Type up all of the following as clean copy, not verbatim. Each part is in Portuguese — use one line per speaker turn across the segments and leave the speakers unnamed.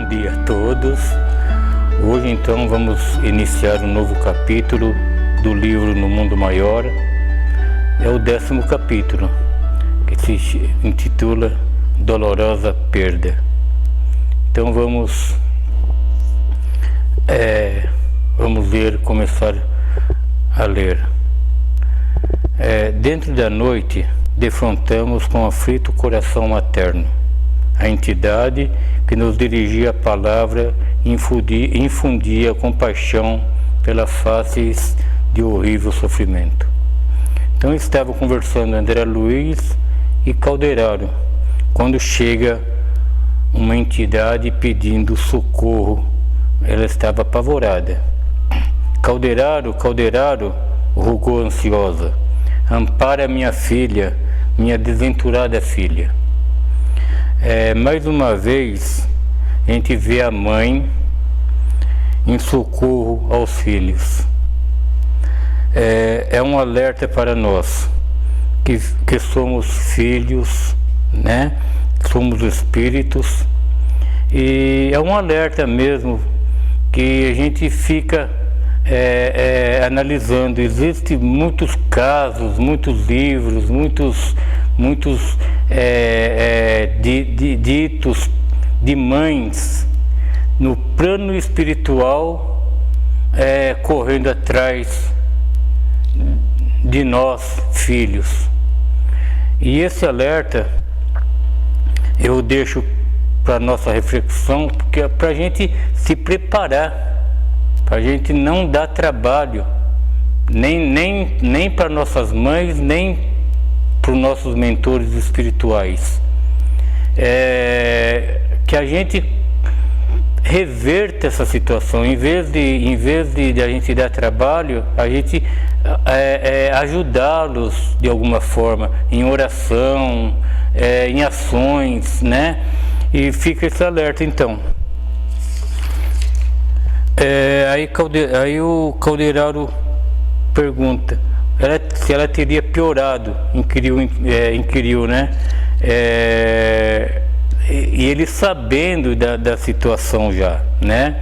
Bom dia a todos. Hoje então vamos iniciar um novo capítulo do livro No Mundo Maior. É o 10º capítulo, que se intitula Dolorosa Perda. Então vamos começar a ler. Dentro da noite, defrontamos com aflito coração materno a entidade que nos dirigia a palavra e infundia compaixão pelas faces de horrível sofrimento. Então estava conversando André Luiz e Calderaro, quando chega uma entidade pedindo socorro. Ela estava apavorada. Calderaro, rogou ansiosa, ampara minha filha, minha desventurada filha. Mais uma vez, a gente vê a mãe em socorro aos filhos. É um alerta para nós, que somos filhos, né? Somos espíritos, e é um alerta mesmo que a gente fica analisando. Existem muitos casos, muitos livros, muitos ditos de mães no plano espiritual correndo atrás de nós, filhos. E esse alerta eu deixo para nossa reflexão, porque é para a gente se preparar, para a gente não dar trabalho nem para nossas mães, nem para os nossos mentores espirituais. Que a gente reverta essa situação, em vez de a gente dar trabalho, a gente ajudá-los de alguma forma, em oração, em ações, né? E fica esse alerta então. Aí o Calderaro pergunta se ela teria piorado, inquiriu, né? E ele sabendo da situação já, né?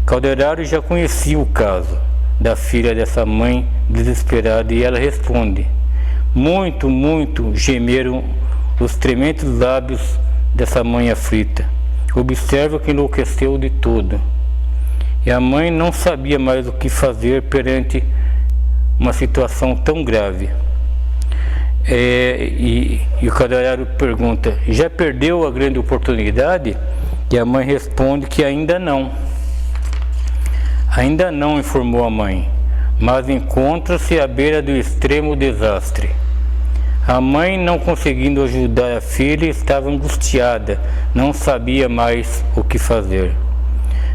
Calderaro já conhecia o caso da filha dessa mãe desesperada, e ela responde: muito gemeram os tremendos lábios dessa mãe aflita. Observa que enlouqueceu de todo. E a mãe não sabia mais o que fazer perante uma situação tão grave. E o Calderaro pergunta: já perdeu a grande oportunidade? E a mãe responde que ainda não, informou a mãe, mas encontra-se à beira do extremo desastre. A mãe, não conseguindo ajudar a filha, estava angustiada, não sabia mais o que fazer.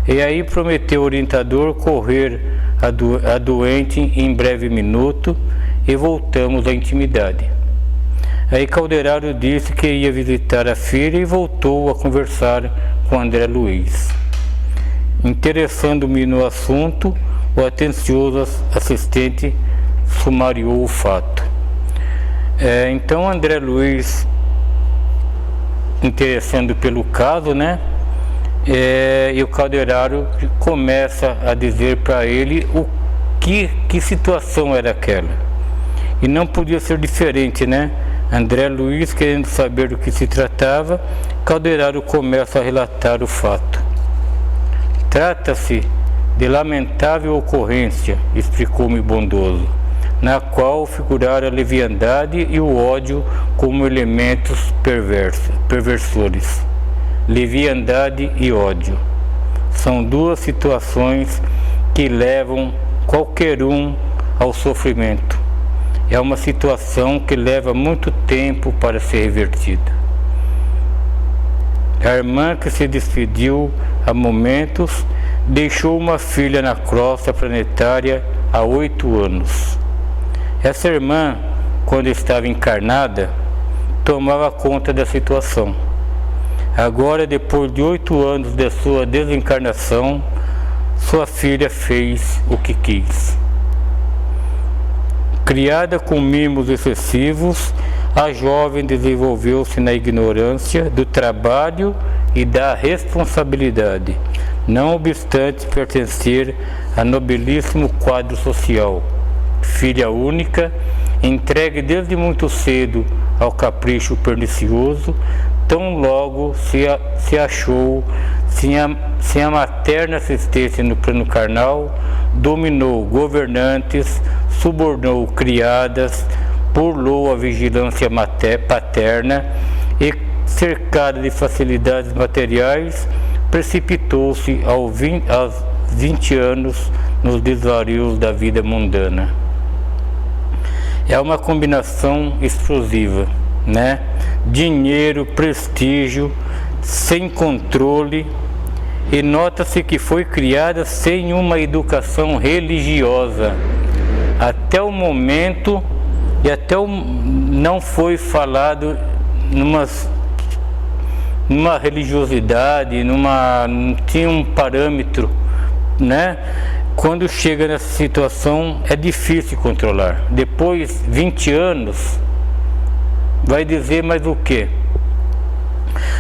E aí prometeu o orientador correr a doente em breve minuto, e voltamos à intimidade. Aí Calderaro disse que ia visitar a filha e voltou a conversar com André Luiz. Interessando-me no assunto, o atencioso assistente sumariou o fato. Então André Luiz, interessando pelo caso, né? E o Calderaro começa a dizer para ele que situação era aquela. E não podia ser diferente, né? André Luiz, querendo saber do que se tratava, Calderaro começa a relatar o fato. Trata-se de lamentável ocorrência, explicou-me bondoso, na qual figuraram a leviandade e o ódio como elementos perversores. Leviandade e ódio são duas situações que levam qualquer um ao sofrimento. É uma situação que leva muito tempo para ser revertida. A irmã que se despediu há momentos deixou uma filha na crosta planetária há 8 anos. Essa irmã, quando estava encarnada, tomava conta da situação. Agora, depois de 8 anos de sua desencarnação, sua filha fez o que quis. Criada com mimos excessivos, a jovem desenvolveu-se na ignorância do trabalho e da responsabilidade, não obstante pertencer a nobilíssimo quadro social. Filha única, entregue desde muito cedo ao capricho pernicioso, tão logo se achou sem a materna assistência no plano carnal, dominou governantes, subornou criadas, burlou a vigilância paterna e, cercada de facilidades materiais, precipitou-se aos 20 anos nos desvarios da vida mundana. É uma combinação explosiva, né? Dinheiro, prestígio, sem controle, e nota-se que foi criada sem uma educação religiosa. Até o momento, não foi falado numa religiosidade, não tinha um parâmetro, né? Quando chega nessa situação é difícil controlar. Depois, 20 anos, vai dizer mais o quê?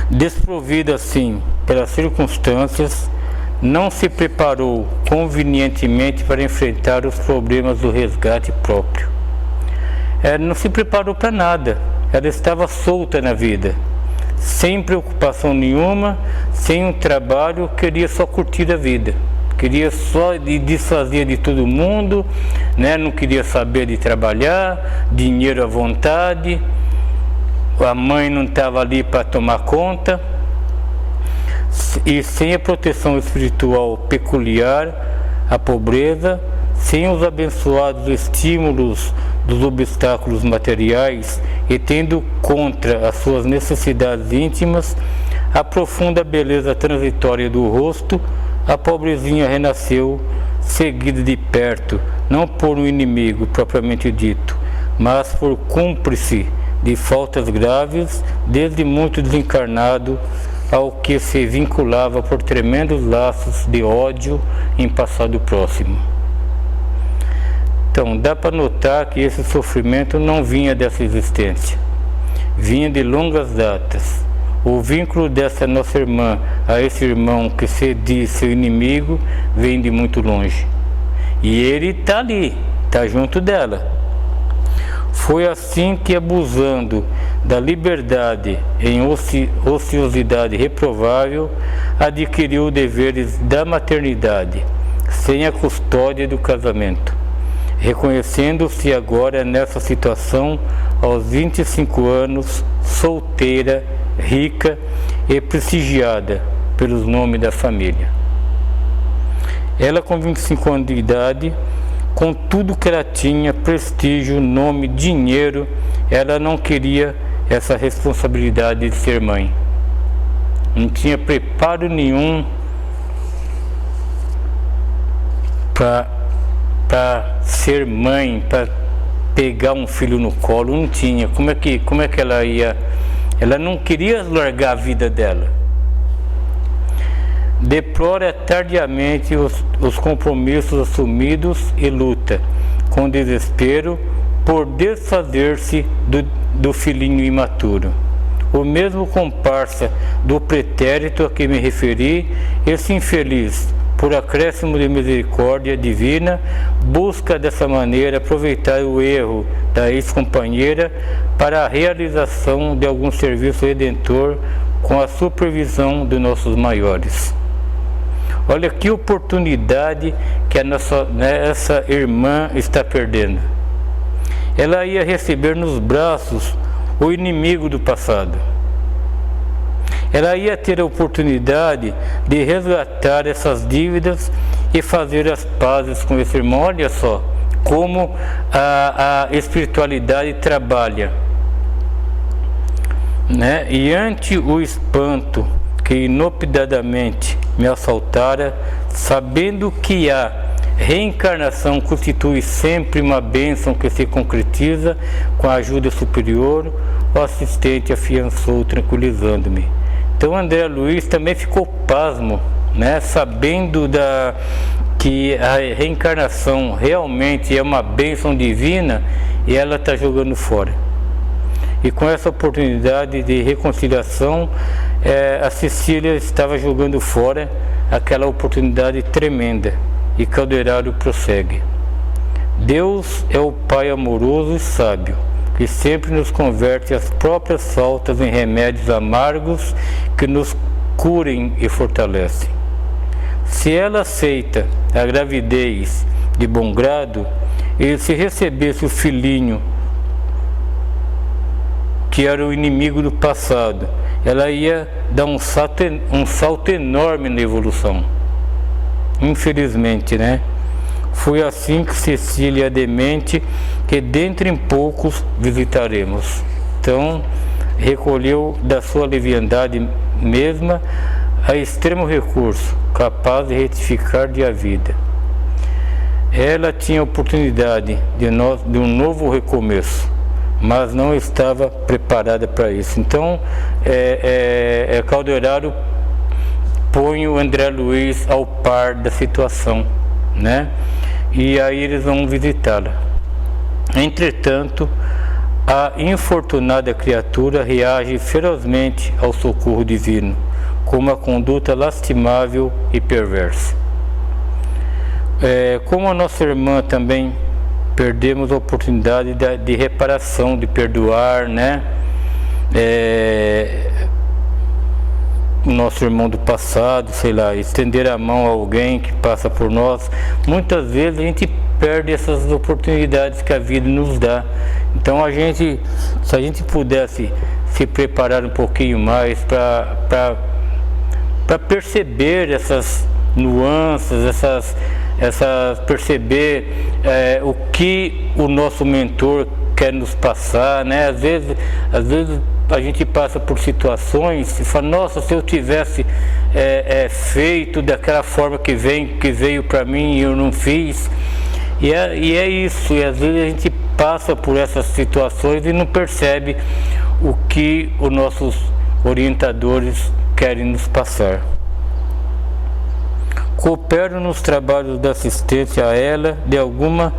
Desprovida assim pelas circunstâncias, não se preparou convenientemente para enfrentar os problemas do resgate próprio. Ela não se preparou para nada, ela estava solta na vida, sem preocupação nenhuma, sem um trabalho, queria só curtir a vida. Queria só desfazer de todo mundo, né? Não queria saber de trabalhar, dinheiro à vontade, a mãe não estava ali para tomar conta, e sem a proteção espiritual peculiar, a pobreza, sem os abençoados estímulos dos obstáculos materiais e tendo contra as suas necessidades íntimas a profunda beleza transitória do rosto, a pobrezinha renasceu, seguida de perto, não por um inimigo propriamente dito, mas por cúmplice de faltas graves, desde muito desencarnado, ao que se vinculava por tremendos laços de ódio em passado próximo. Então, dá para notar que esse sofrimento não vinha dessa existência, vinha de longas datas. O vínculo dessa nossa irmã a esse irmão que se diz seu inimigo vem de muito longe. E ele está ali, está junto dela. Foi assim que, abusando da liberdade em ociosidade reprovável, adquiriu deveres da maternidade, sem a custódia do casamento, reconhecendo-se agora nessa situação aos 25 anos, solteira, rica e prestigiada pelos nomes da família. Ela, com 25 anos de idade, com tudo que ela tinha, prestígio, nome, dinheiro, ela não queria essa responsabilidade de ser mãe. Não tinha preparo nenhum para ser mãe, para pegar um filho no colo, não tinha. Como é que ela ia? Ela não queria largar a vida dela. Deplora tardiamente os compromissos assumidos e luta, com desespero, por desfazer-se do filhinho imaturo. O mesmo comparsa do pretérito a que me referi, esse infeliz, por acréscimo de misericórdia divina, busca dessa maneira aproveitar o erro da ex-companheira para a realização de algum serviço redentor com a supervisão de nossos maiores. Olha que oportunidade que essa irmã está perdendo. Ela ia receber nos braços o inimigo do passado. Ela ia ter a oportunidade de resgatar essas dívidas e fazer as pazes com esse irmão. Olha só como a espiritualidade trabalha, né? E ante o espanto que inopinadamente me assaltara, sabendo que a reencarnação constitui sempre uma bênção que se concretiza com a ajuda superior, o assistente afiançou, tranquilizando-me. Então André Luiz também ficou pasmo, né, sabendo que a reencarnação realmente é uma bênção divina, e ela está jogando fora. E com essa oportunidade de reconciliação, a Cecília estava jogando fora aquela oportunidade tremenda. E Calderaro prossegue: Deus é o Pai amoroso e sábio, que sempre nos converte as próprias faltas em remédios amargos que nos curem e fortalecem. Se ela aceita a gravidez de bom grado, e se recebesse o filhinho, que era o inimigo do passado, ela ia dar um salto enorme na evolução. Infelizmente, né? Foi assim que Cecília Demente, que dentro em poucos visitaremos. Então, recolheu da sua leviandade mesma a extremo recurso, capaz de retificar a vida. Ela tinha oportunidade de um novo recomeço, mas não estava preparada para isso. Então, Calderaro põe o André Luiz ao par da situação, né? E aí eles vão visitá-la. Entretanto, a infortunada criatura reage ferozmente ao socorro divino, com uma conduta lastimável e perversa. Como a nossa irmã também, perdemos a oportunidade de reparação, de perdoar, né? O nosso irmão do passado, sei lá, estender a mão a alguém que passa por nós. Muitas vezes a gente perde essas oportunidades que a vida nos dá. Então se a gente pudesse se preparar um pouquinho mais para perceber essas nuances, perceber o que o nosso mentor quer nos passar, né? Às vezes a gente passa por situações e fala: nossa, se eu tivesse feito daquela forma que veio para mim e eu não fiz. E é isso, e às vezes a gente passa por essas situações e não percebe o que os nossos orientadores querem nos passar. Coopero nos trabalhos da assistência a ela de algumas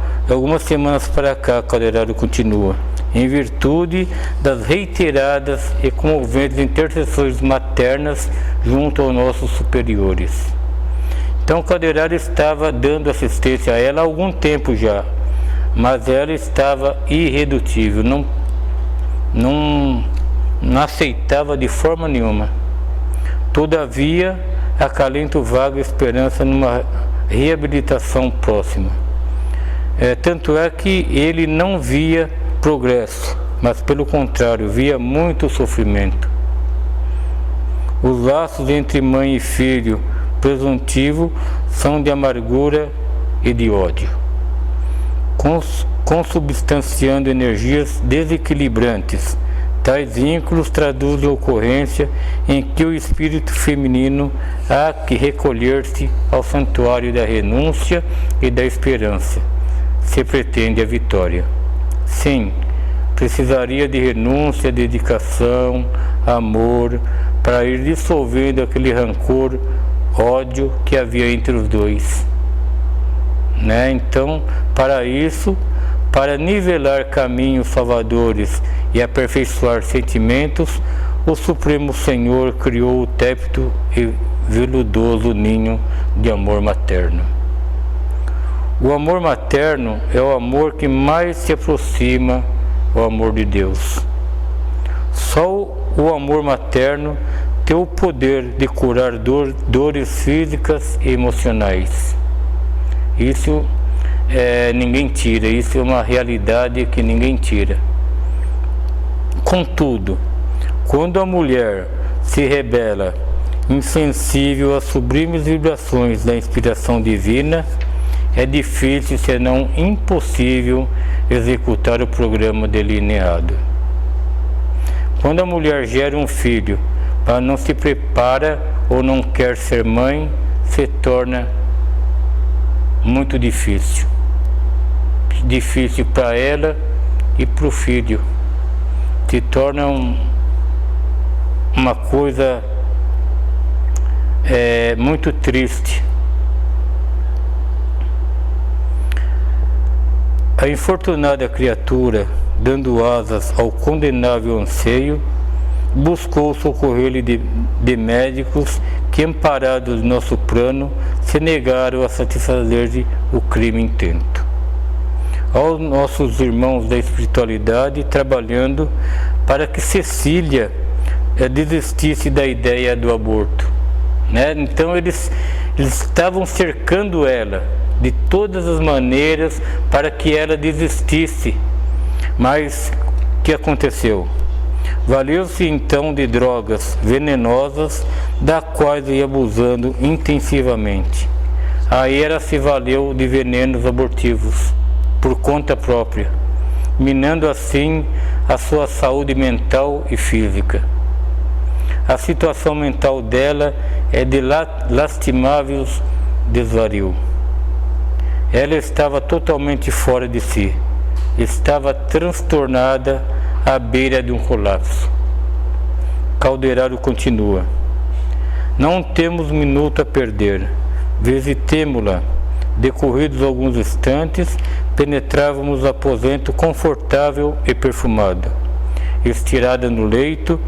semanas para cá, Calderaro continua, em virtude das reiteradas e comoventes intercessões maternas junto aos nossos superiores. Então Calderaro estava dando assistência a ela há algum tempo já, mas ela estava irredutível, não aceitava de forma nenhuma. Todavia, acalento vaga esperança numa reabilitação próxima. Tanto é que ele não via progresso, mas pelo contrário, via muito sofrimento. Os laços entre mãe e filho presuntivo são de amargura e de ódio, consubstanciando energias desequilibrantes. Tais vínculos traduzem a ocorrência em que o espírito feminino há que recolher-se ao santuário da renúncia e da esperança, se pretende a vitória. Sim, precisaria de renúncia, dedicação, amor, para ir dissolvendo aquele rancor, ódio que havia entre os dois, né? Então, para isso, para nivelar caminhos salvadores e aperfeiçoar sentimentos, o Supremo Senhor criou o tépido e veludoso ninho de amor materno. O amor materno é o amor que mais se aproxima ao amor de Deus. Só o amor materno tem o poder de curar dores físicas e emocionais. Isso ninguém tira, isso é uma realidade que ninguém tira. Contudo, quando a mulher se rebela, insensível às sublimes vibrações da inspiração divina, é difícil, senão impossível, executar o programa delineado. Quando a mulher gera um filho, mas não se prepara ou não quer ser mãe, se torna muito difícil. Difícil para ela e para o filho. Se torna uma coisa muito triste. A infortunada criatura dando asas ao condenável anseio, buscou socorrer-lhe de médicos que, amparados no nosso plano, se negaram a satisfazer-lhe o crime intento. Aos nossos irmãos da espiritualidade, trabalhando para que Cecília desistisse da ideia do aborto, né? Então eles estavam cercando ela de todas as maneiras para que ela desistisse. Mas o que aconteceu? Valeu-se então de drogas venenosas, da quais ia abusando intensivamente. Aí ela se valeu de venenos abortivos por conta própria, minando assim a sua saúde mental e física. A situação mental dela é de lastimável desvario. Ela estava totalmente fora de si, estava transtornada à beira de um colapso. Calderaro continua: não temos minuto a perder, visitemo-la. Decorridos alguns instantes, penetrávamos o aposento confortável e perfumado. Estirada no leito,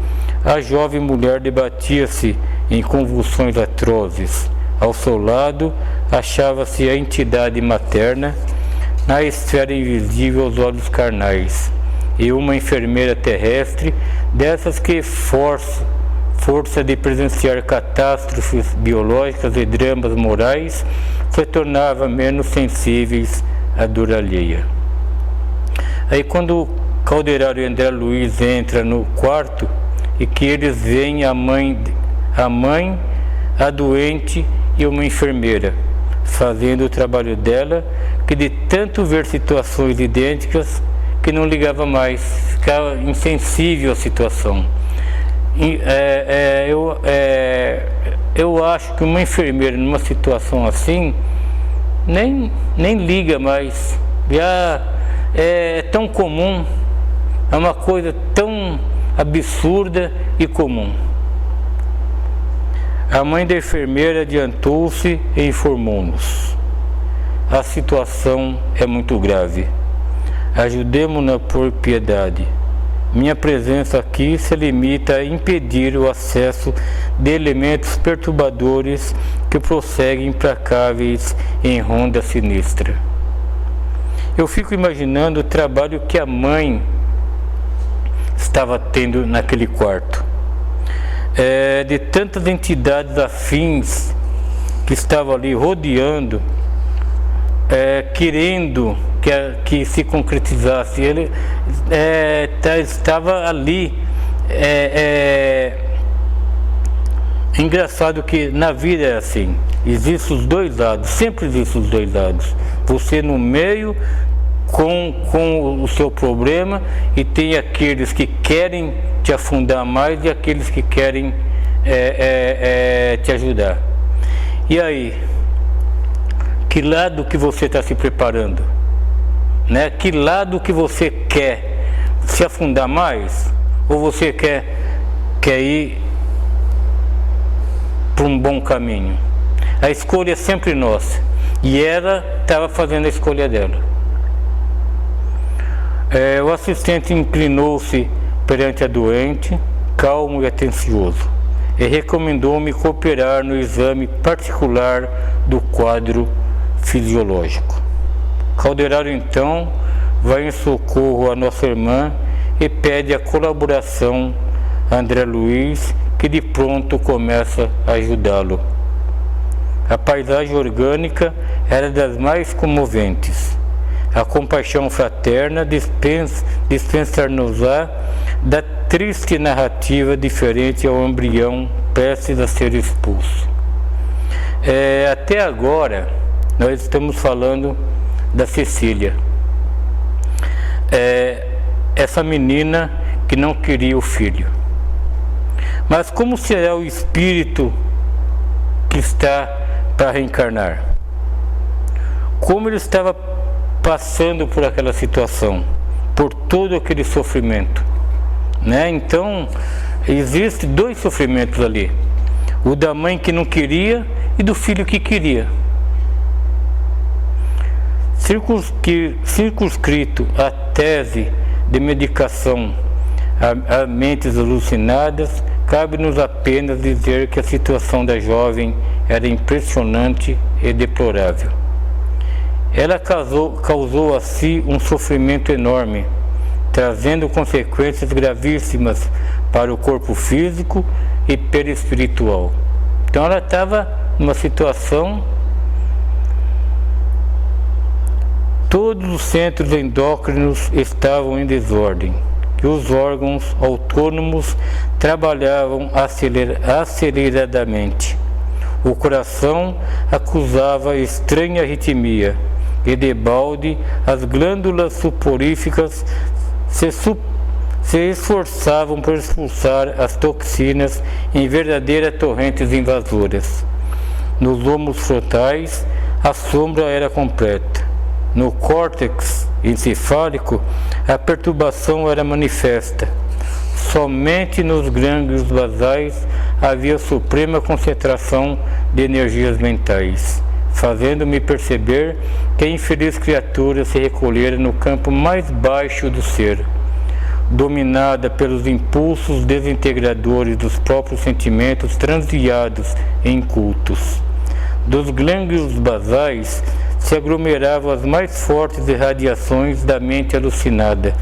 a jovem mulher debatia-se em convulsões atrozes. Ao seu lado, achava-se a entidade materna, na esfera invisível aos olhos carnais, e uma enfermeira terrestre, dessas que força de presenciar catástrofes biológicas e dramas morais, se tornava menos sensíveis à dor alheia. Aí quando Calderaro e André Luiz entram no quarto e que eles veem a mãe, a doente e uma enfermeira fazendo o trabalho dela, que de tanto ver situações idênticas que não ligava mais, ficava insensível à situação. Eu acho que uma enfermeira numa situação assim nem liga mais, já é tão comum, é uma coisa tão absurda e comum. A mãe da enfermeira adiantou-se e informou-nos: a situação é muito grave, ajudemo-na por piedade. Minha presença aqui se limita a impedir o acesso de elementos perturbadores que prosseguem implacáveis em ronda sinistra. Eu fico imaginando o trabalho que a mãe estava tendo naquele quarto. De tantas entidades afins que estavam ali rodeando, querendo que se concretizasse. Ele estava ali. Engraçado que na vida é assim, existem os dois lados, sempre existem os dois lados. Você no meio com o seu problema, e tem aqueles que querem te afundar mais e aqueles que querem te ajudar. E aí, que lado que você está se preparando? Né? Que lado que você quer? Se afundar mais? Ou você quer ir para um bom caminho? A escolha é sempre nossa, e ela estava fazendo a escolha dela. O assistente inclinou-se perante a doente, calmo e atencioso, e recomendou-me cooperar no exame particular do quadro fisiológico. Calderaro então vai em socorro à nossa irmã e pede a colaboração a André Luiz, que de pronto começa a ajudá-lo. A paisagem orgânica era das mais comoventes. A compaixão fraterna dispensar-nos-á da triste narrativa diferente ao embrião prestes a ser expulso. Até agora nós estamos falando da Cecília, essa menina que não queria o filho. Mas como será o espírito que está para reencarnar? Como ele estava passando por aquela situação, por todo aquele sofrimento, né? Então existem dois sofrimentos ali: o da mãe que não queria e do filho que queria. Circunscrito à tese de medicação a mentes alucinadas, cabe-nos apenas dizer que a situação da jovem era impressionante e deplorável. Ela causou a si um sofrimento enorme, trazendo consequências gravíssimas para o corpo físico e perispiritual. Então ela estava numa situação, todos os centros endócrinos estavam em desordem, que os órgãos autônomos trabalhavam aceleradamente. O coração acusava estranha arritmia, e debalde as glândulas suporíficas se esforçavam por expulsar as toxinas em verdadeiras torrentes invasoras. Nos lomos frontais, a sombra era completa. No córtex encefálico, a perturbação era manifesta. Somente nos gânglios basais havia suprema concentração de energias mentais, fazendo-me perceber que a infeliz criatura se recolhera no campo mais baixo do ser, dominada pelos impulsos desintegradores dos próprios sentimentos transviados em cultos. Dos gânglios basais se aglomeravam as mais fortes irradiações da mente alucinada.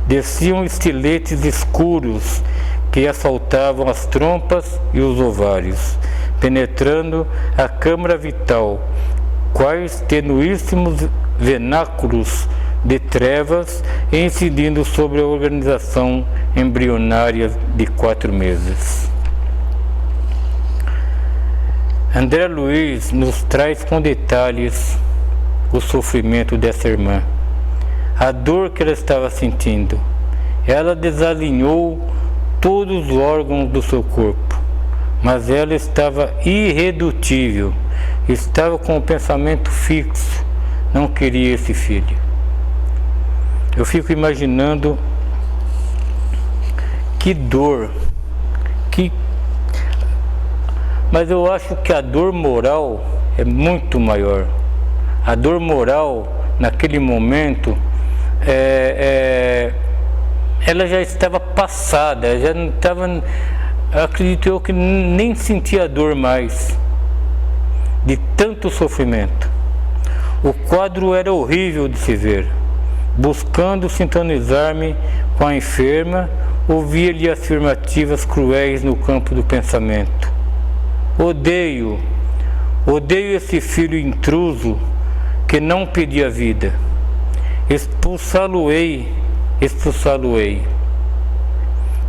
Desciam estiletes escuros que assaltavam as trompas e os ovários, penetrando a câmara vital, quais tenuíssimos venáculos de trevas, e incidindo sobre a organização embrionária de 4 meses. André Luiz nos traz com detalhes o sofrimento dessa irmã, a dor que ela estava sentindo. Ela desalinhou todos os órgãos do seu corpo, mas ela estava irredutível, estava com o pensamento fixo, não queria esse filho. Eu fico imaginando que dor, mas eu acho que a dor moral é muito maior. A dor moral, naquele momento, ela já estava passada, já não estava, acredito eu que nem sentia dor mais, de tanto sofrimento. O quadro era horrível de se ver. Buscando sintonizar-me com a enferma, ouvia-lhe afirmativas cruéis no campo do pensamento. Odeio esse filho intruso que não pedia vida. Expulsá-lo-ei.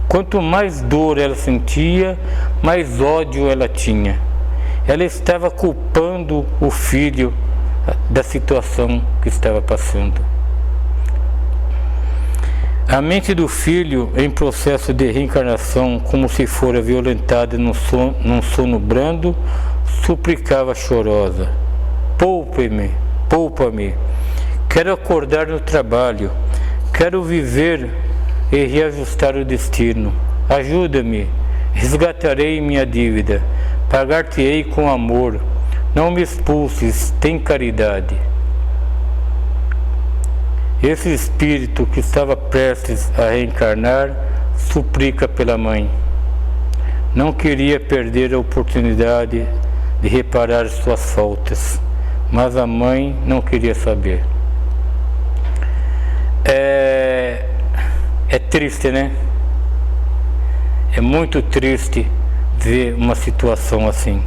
Quanto mais dor ela sentia, mais ódio ela tinha. Ela estava culpando o filho da situação que estava passando. A mente do filho, em processo de reencarnação, como se fora violentada num sono brando, suplicava chorosa: poupa-me, quero acordar no trabalho, quero viver e reajustar o destino. Ajuda-me, resgatarei minha dívida, pagar-te-ei com amor, não me expulses, tem caridade. Esse espírito que estava prestes a reencarnar suplica pela mãe. Não queria perder a oportunidade de reparar suas faltas, mas a mãe não queria saber. É triste, né? É muito triste ver uma situação assim.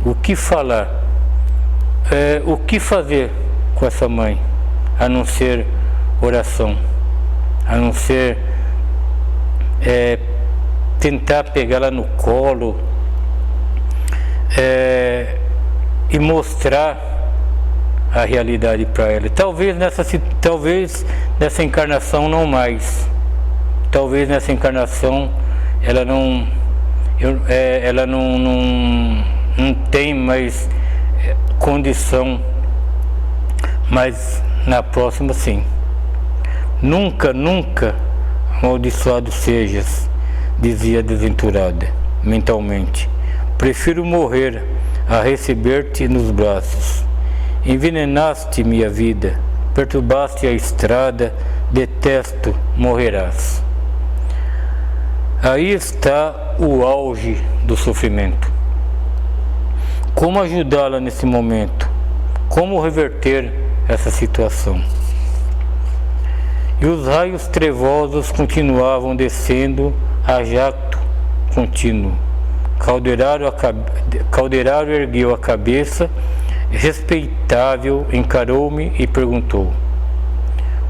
O que falar? O que fazer com essa mãe? A não ser oração, a não ser tentar pegá-la no colo e mostrar a realidade para ela. Talvez nessa encarnação não mais. Talvez nessa encarnação ela não tem mais condição, mas na próxima sim. Nunca, amaldiçoado sejas, dizia a desventurada mentalmente. Prefiro morrer a receber-te nos braços. Envenenaste minha vida, perturbaste a estrada, detesto, morrerás. Aí está o auge do sofrimento. Como ajudá-la nesse momento? Como reverter essa situação? E os raios trevosos continuavam descendo a jacto contínuo. Calderaro ergueu a cabeça, respeitável, encarou-me e perguntou: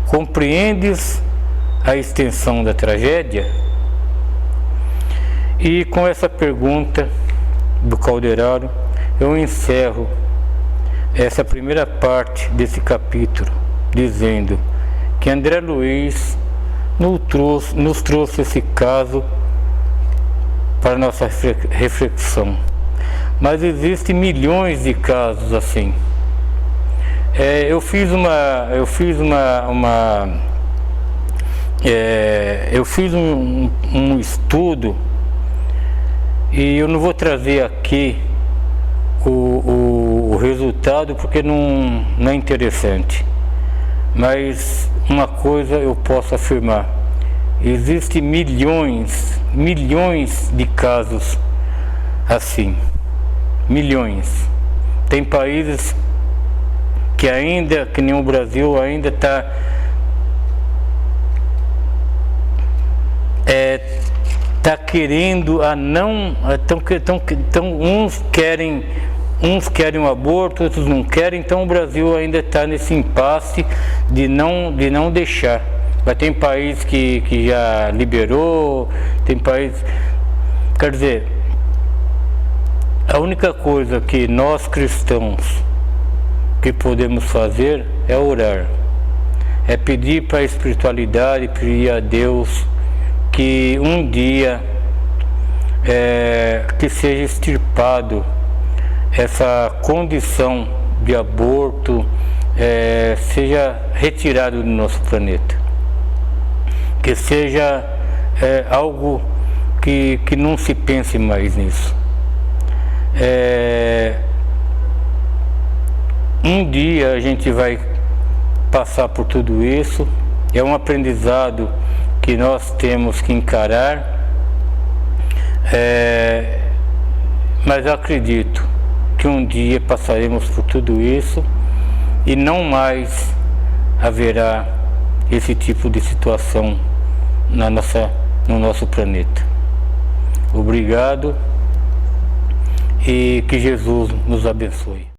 compreendes a extensão da tragédia? E com essa pergunta do Calderaro, eu encerro essa primeira parte desse capítulo, dizendo que André Luiz nos trouxe esse caso para nossa reflexão. Mas existem milhões de casos assim. Eu fiz um estudo, e eu não vou trazer aqui o resultado porque não é interessante. Mas uma coisa eu posso afirmar: existem milhões de casos assim. Milhões. Tem países que ainda, que nem o Brasil, ainda está querendo a não, uns querem um aborto, outros não querem. Então o Brasil ainda está nesse impasse de não deixar. Mas tem país que já liberou, tem país, quer dizer, a única coisa que nós cristãos que podemos fazer é orar, é pedir para a espiritualidade, pedir a Deus que um dia que seja extirpado essa condição de aborto, seja retirado do nosso planeta, que seja algo que não se pense mais nisso. Um dia a gente vai passar por tudo isso, é um aprendizado que nós temos que encarar, mas eu acredito que um dia passaremos por tudo isso e não mais haverá esse tipo de situação no nosso planeta. Obrigado e que Jesus nos abençoe.